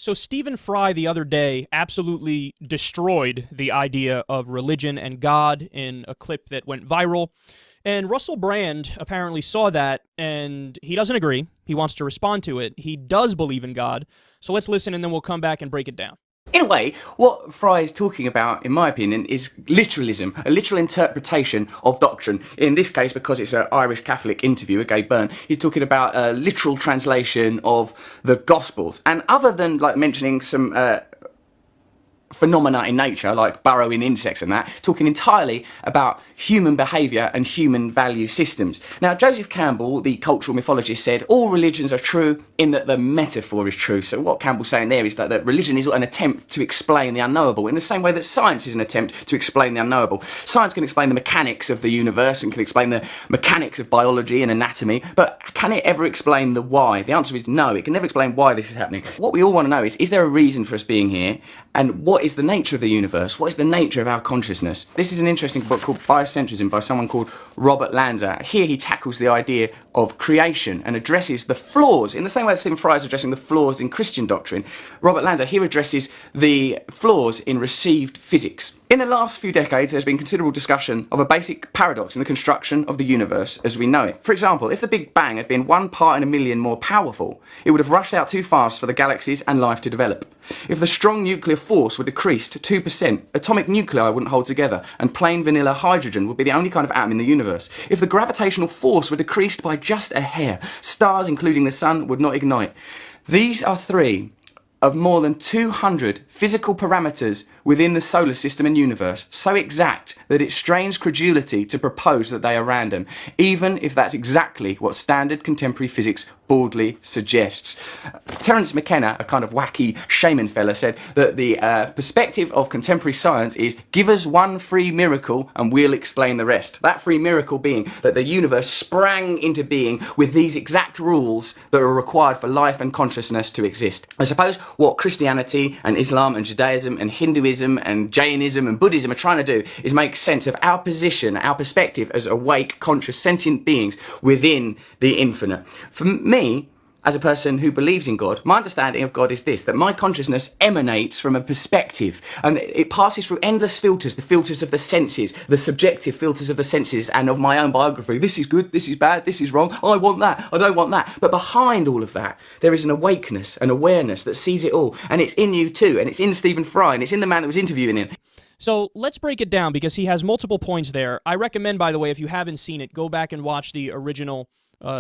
So Stephen Fry the other day absolutely destroyed the idea of religion and God in a clip that went viral. And Russell Brand apparently saw that, and he doesn't agree. He wants to respond to it. He does believe in God. So let's listen, and then we'll come back and break it down. In a way, what Fry is talking about, in my opinion, is literalism, a literal interpretation of doctrine. In this case, because it's an Irish Catholic interviewer, Gabe Byrne, he's talking about a literal translation of the Gospels. And other than like mentioning some phenomena in nature, like burrowing insects and that, talking entirely about human behaviour and human value systems. Now, Joseph Campbell, the cultural mythologist, said all religions are true in that the metaphor is true. So what Campbell's saying there is that religion is an attempt to explain the unknowable, in the same way that science is an attempt to explain the unknowable. Science can explain the mechanics of the universe and can explain the mechanics of biology and anatomy, but can it ever explain the why? The answer is no, it can never explain why this is happening. What we all want to know is there a reason for us being here? And what is the nature of the universe? What is the nature of our consciousness? This is an interesting book called Biocentrism by someone called Robert Lanza. Here he tackles the idea of creation and addresses the flaws, in the same way that Stephen Fry is addressing the flaws in Christian doctrine. Robert Lanza here addresses the flaws in received physics. In the last few decades, there's been considerable discussion of a basic paradox in the construction of the universe as we know it. For example, if the Big Bang had been 1 part in a million more powerful, it would have rushed out too fast for the galaxies and life to develop. If the strong nuclear force were decreased to 2%, atomic nuclei wouldn't hold together, and plain vanilla hydrogen would be the only kind of atom in the universe. If the gravitational force were decreased by just a hair, stars, including the sun, would not ignite. These are three of more than 200 physical parameters within the solar system and universe, so exact that it strains credulity to propose that they are random, even if that's exactly what standard contemporary physics baldly suggests. Terence McKenna, a kind of wacky shaman fella, said that the perspective of contemporary science is give us one free miracle and we'll explain the rest. That free miracle being that the universe sprang into being with these exact rules that are required for life and consciousness to exist. I suppose what Christianity and Islam and Judaism and Hinduism and Jainism and Buddhism are trying to do is make sense of our position, our perspective as awake, conscious, sentient beings within the infinite. For me, as a person who believes in God, my understanding of God is this, that my consciousness emanates from a perspective, and it passes through endless filters, the filters of the senses, the subjective filters of the senses and of my own biography. This is good, this is bad, this is wrong, I want that, I don't want that. But behind all of that, there is an awakeness, an awareness that sees it all, and it's in you too, and it's in Stephen Fry, and it's in the man that was interviewing him. So let's break it down, because he has multiple points there. I recommend, by the way, if you haven't seen it, go back and watch the original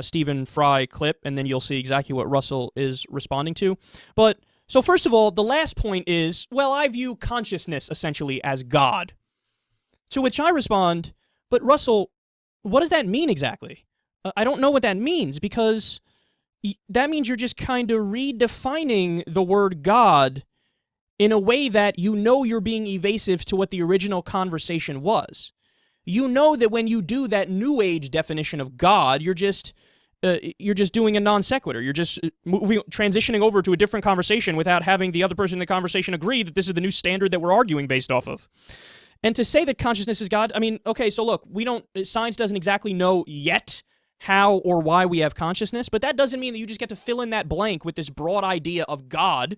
Stephen Fry clip, and then you'll see exactly what Russell is responding to. But, so first of all, the last point is, well, I view consciousness essentially as God. To which I respond, but Russell, what does that mean exactly? I don't know what that means, because that means you're just kind of redefining the word God in a way that you know you're being evasive to what the original conversation was. You know that when you do that New Age definition of God, you're just doing a non sequitur. You're just transitioning over to a different conversation without having the other person in the conversation agree that this is the new standard that we're arguing based off of. And to say that consciousness is God, I mean, okay, so look, science doesn't exactly know yet how or why we have consciousness, but that doesn't mean that you just get to fill in that blank with this broad idea of God.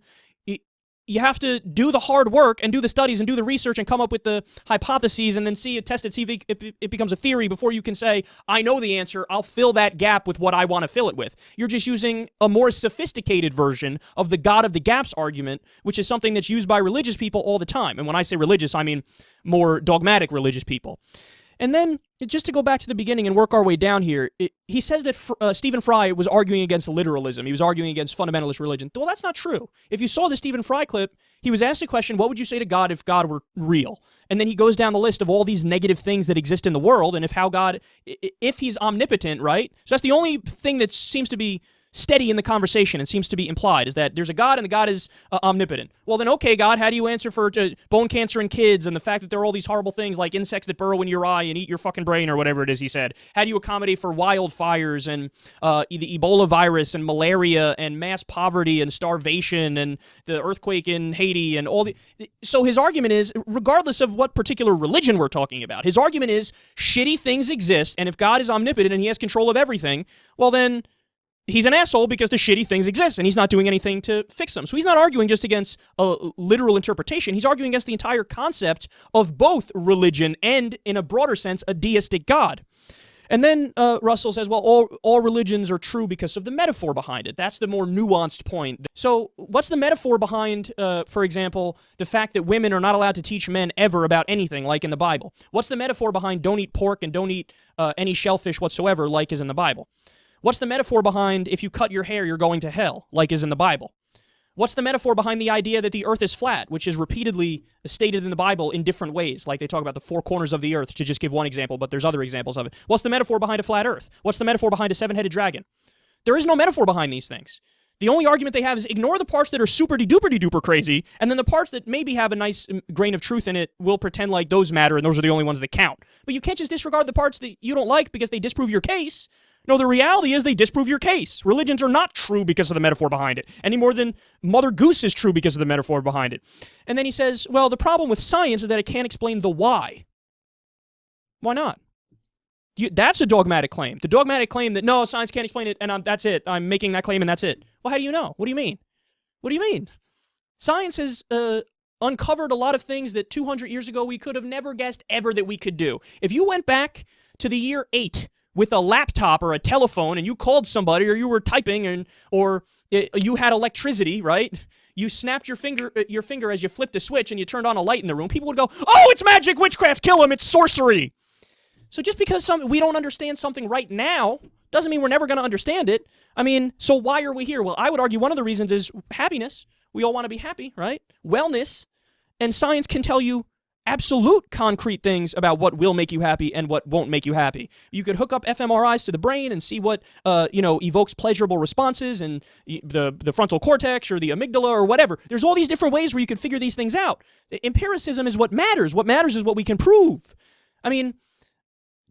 You have to do the hard work and do the studies and do the research and come up with the hypotheses and then test it, see if it becomes a theory before you can say, I know the answer, I'll fill that gap with what I want to fill it with. You're just using a more sophisticated version of the God of the gaps argument, which is something that's used by religious people all the time. And when I say religious, I mean more dogmatic religious people. And then, just to go back to the beginning and work our way down here, he says that Stephen Fry was arguing against literalism. He was arguing against fundamentalist religion. Well, that's not true. If you saw the Stephen Fry clip, he was asked a question, what would you say to God if God were real? And then he goes down the list of all these negative things that exist in the world and if he's omnipotent, right? So that's the only thing that seems to be steady in the conversation and seems to be implied, is that there's a God and the God is omnipotent. Well then, okay, God, how do you answer for bone cancer in kids and the fact that there are all these horrible things like insects that burrow in your eye and eat your fucking brain or whatever it is he said? How do you accommodate for wildfires and the Ebola virus and malaria and mass poverty and starvation and the earthquake in Haiti and all the... So his argument is, regardless of what particular religion we're talking about, his argument is shitty things exist, and if God is omnipotent and he has control of everything, well then... he's an asshole because the shitty things exist and he's not doing anything to fix them. So he's not arguing just against a literal interpretation. He's arguing against the entire concept of both religion and, in a broader sense, a deistic God. And then Russell says, well, all religions are true because of the metaphor behind it. That's the more nuanced point. So what's the metaphor behind, for example, the fact that women are not allowed to teach men ever about anything, like in the Bible? What's the metaphor behind don't eat pork and don't eat any shellfish whatsoever, like is in the Bible? What's the metaphor behind if you cut your hair, you're going to hell, like is in the Bible? What's the metaphor behind the idea that the earth is flat, which is repeatedly stated in the Bible in different ways? Like they talk about the four corners of the earth, to just give one example, but there's other examples of it. What's the metaphor behind a flat earth? What's the metaphor behind a seven-headed dragon? There is no metaphor behind these things. The only argument they have is ignore the parts that are super-de-duper-de-duper crazy, and then the parts that maybe have a nice grain of truth in it will pretend like those matter, and those are the only ones that count. But you can't just disregard the parts that you don't like because they disprove your case. No, the reality is they disprove your case. Religions are not true because of the metaphor behind it, any more than Mother Goose is true because of the metaphor behind it. And then he says, well, the problem with science is that it can't explain the why. Why not? That's a dogmatic claim. The dogmatic claim that, no, science can't explain it, and that's it. I'm making that claim, and that's it. Well, how do you know? What do you mean? What do you mean? Science has uncovered a lot of things that 200 years ago we could have never guessed ever that we could do. If you went back to the year 8 with a laptop or a telephone and you called somebody or you were typing or you had electricity, right? You snapped your finger as you flipped a switch and you turned on a light in the room, people would go, oh, it's magic, witchcraft, kill him, it's sorcery. So just because we don't understand something right now doesn't mean we're never going to understand it. I mean, so why are we here? Well, I would argue one of the reasons is happiness. We all want to be happy, right? Wellness. And science can tell you absolute concrete things about what will make you happy and what won't make you happy. You could hook up fMRIs to the brain and see what evokes pleasurable responses and the frontal cortex or the amygdala or whatever. There's all these different ways where you can figure these things out. Empiricism is what matters. What matters is what we can prove. I mean,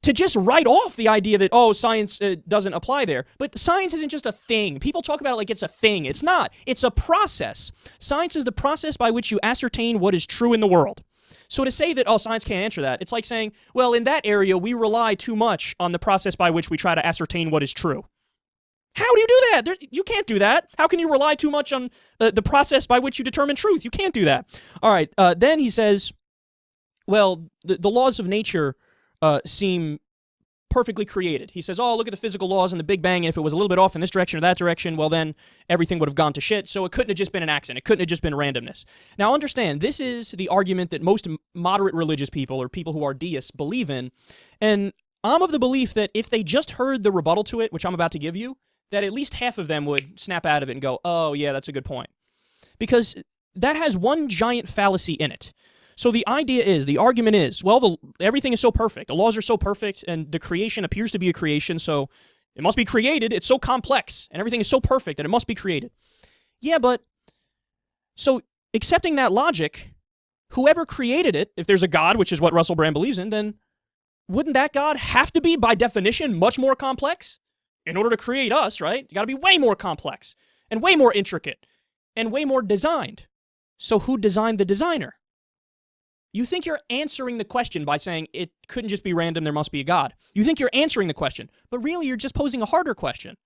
to just write off the idea that, oh, science doesn't apply there. But science isn't just a thing. People talk about it like it's a thing. It's not. It's a process. Science is the process by which you ascertain what is true in the world. So to say that, oh, science can't answer that, it's like saying, well, in that area, we rely too much on the process by which we try to ascertain what is true. How do you do that? You can't do that. How can you rely too much on the process by which you determine truth? You can't do that. All right, then he says, well, the laws of nature seem perfectly created. He says, oh, look at the physical laws in the Big Bang, and if it was a little bit off in this direction or that direction, well, then everything would have gone to shit, so it couldn't have just been an accident. It couldn't have just been randomness. Now, understand, this is the argument that most moderate religious people or people who are deists believe in, and I'm of the belief that if they just heard the rebuttal to it, which I'm about to give you, that at least half of them would snap out of it and go, oh, yeah, that's a good point. Because that has one giant fallacy in it. So the argument is, well, everything is so perfect. The laws are so perfect, and the creation appears to be a creation, so it must be created. It's so complex, and everything is so perfect that it must be created. Yeah, but, so accepting that logic, whoever created it, if there's a God, which is what Russell Brand believes in, then wouldn't that God have to be, by definition, much more complex? In order to create us, right? You gotta be way more complex, and way more intricate, and way more designed. So who designed the designer? You think you're answering the question by saying it couldn't just be random, there must be a God. You think you're answering the question, but really you're just posing a harder question.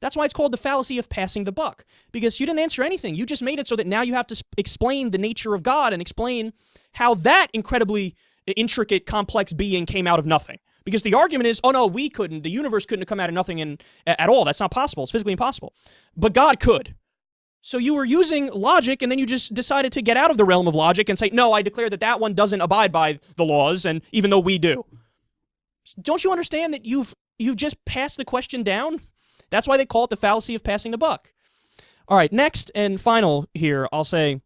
That's why it's called the fallacy of passing the buck, because you didn't answer anything. You just made it so that now you have to explain the nature of God and explain how that incredibly intricate, complex being came out of nothing. Because the argument is, oh no, we couldn't. The universe couldn't have come out of nothing at all. That's not possible. It's physically impossible. But God could. So you were using logic, and then you just decided to get out of the realm of logic and say, no, I declare that that one doesn't abide by the laws, and even though we do. Don't you understand that you've just passed the question down? That's why they call it the fallacy of passing the buck. All right, next and final here, I'll say,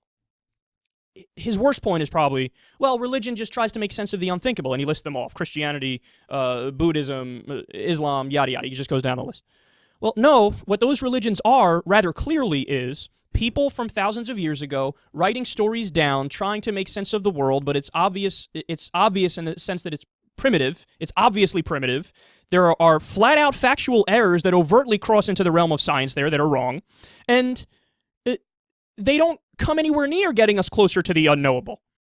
his worst point is probably, well, religion just tries to make sense of the unthinkable, and he lists them off. Christianity, Buddhism, Islam, yada yada. He just goes down the list. Well, no, what those religions are, rather clearly, is people from thousands of years ago writing stories down, trying to make sense of the world, but it's obvious in the sense that it's primitive. It's obviously primitive. There are flat-out factual errors that overtly cross into the realm of science there that are wrong, and they don't come anywhere near getting us closer to the unknowable.